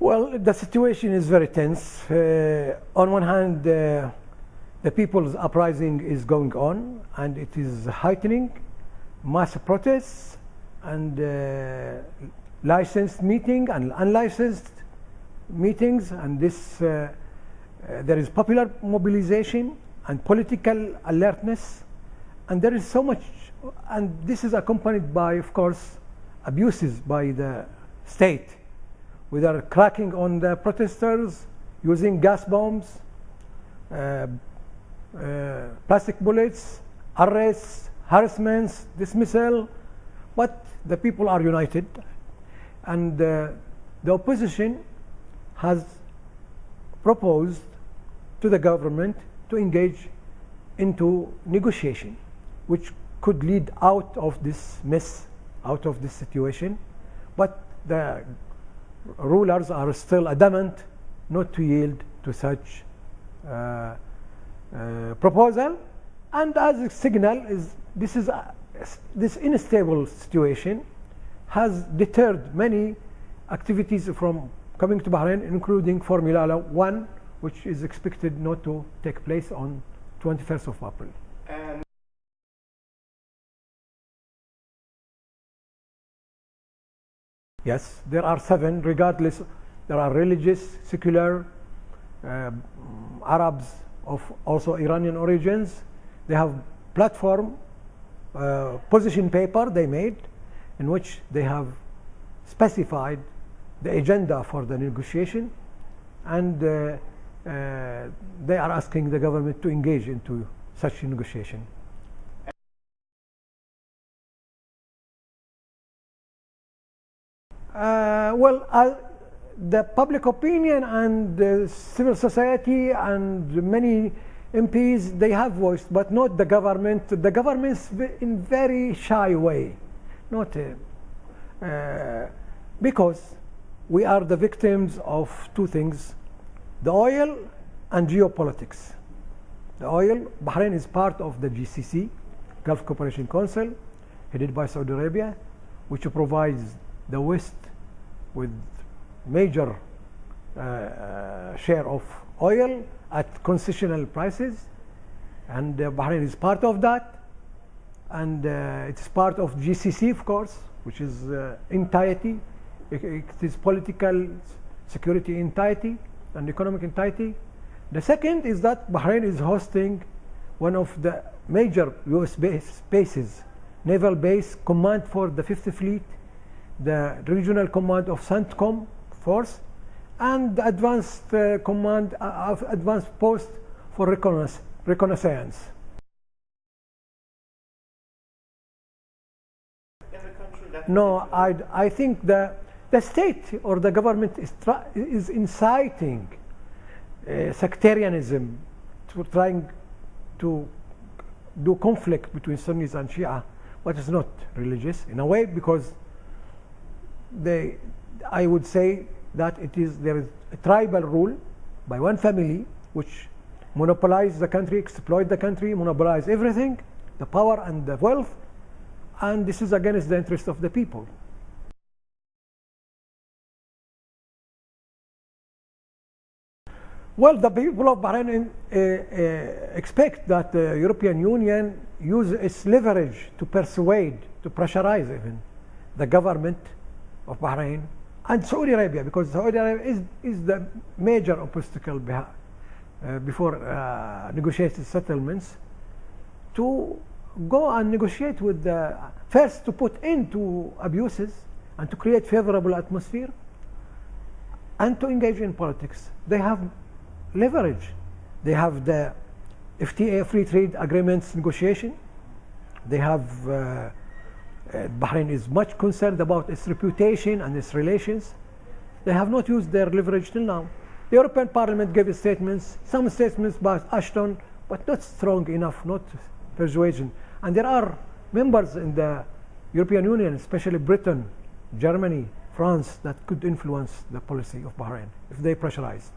Well, the situation is very tense. On one hand, the people's uprising is going on, and it is heightening. Mass protests and licensed meeting and unlicensed meetings, and this there is popular mobilization and political alertness, and there is so much, and this is accompanied by, of course, abuses by the state. We are cracking on the protesters, using gas bombs, plastic bullets, arrests, harassments, dismissal, but the people are united, and the opposition has proposed to the government to engage into negotiation, which could lead out of this mess, out of this situation, but the rulers are still adamant not to yield to such proposal, and as a signal is this unstable situation has deterred many activities from coming to Bahrain, including Formula 1, which is expected not to take place on 21st of April. Yes, there are 7, regardless. There are religious, secular, Arabs of also Iranian origins. They have platform, position paper they made, in which they have specified the agenda for the negotiation, and they are asking the government to engage into such negotiation. The public opinion and the civil society and many MPs, they have voiced, but not the government. The government's in very shy way, not because we are the victims of two things: the oil and geopolitics. The oil, Bahrain is part of the GCC, Gulf Cooperation Council, headed by Saudi Arabia, which provides the West with major share of oil at concessional prices, and Bahrain is part of that, and it's part of GCC, of course, which is entirety. It is political security entirety and economic entirety. The second is that Bahrain is hosting one of the major US bases, naval base, command for the 5th Fleet, the regional command of CENTCOM force, and the advanced command of advanced post for reconnaissance. No, I think the state or the government is inciting sectarianism, to trying to do conflict between Sunnis and Shia, but it's not religious in a way, because I would say that there is a tribal rule by one family which monopolize the country, exploit the country, monopolize everything, the power and the wealth, and this is against the interest of the people. Well, the people of Bahrain expect that the European Union use its leverage to persuade, to pressurize even the government of Bahrain and Saudi Arabia, because Saudi Arabia is the major obstacle before negotiated settlements, to go and negotiate with first to put into abuses and to create favorable atmosphere and to engage in politics. They have leverage. They have the FTA, free trade agreements negotiation. They have Bahrain is much concerned about its reputation and its relations. They have not used their leverage till now. The European Parliament gave statements, some statements by Ashton, but not strong enough, not persuasion. And there are members in the European Union, especially Britain, Germany, France, that could influence the policy of Bahrain if they pressurize.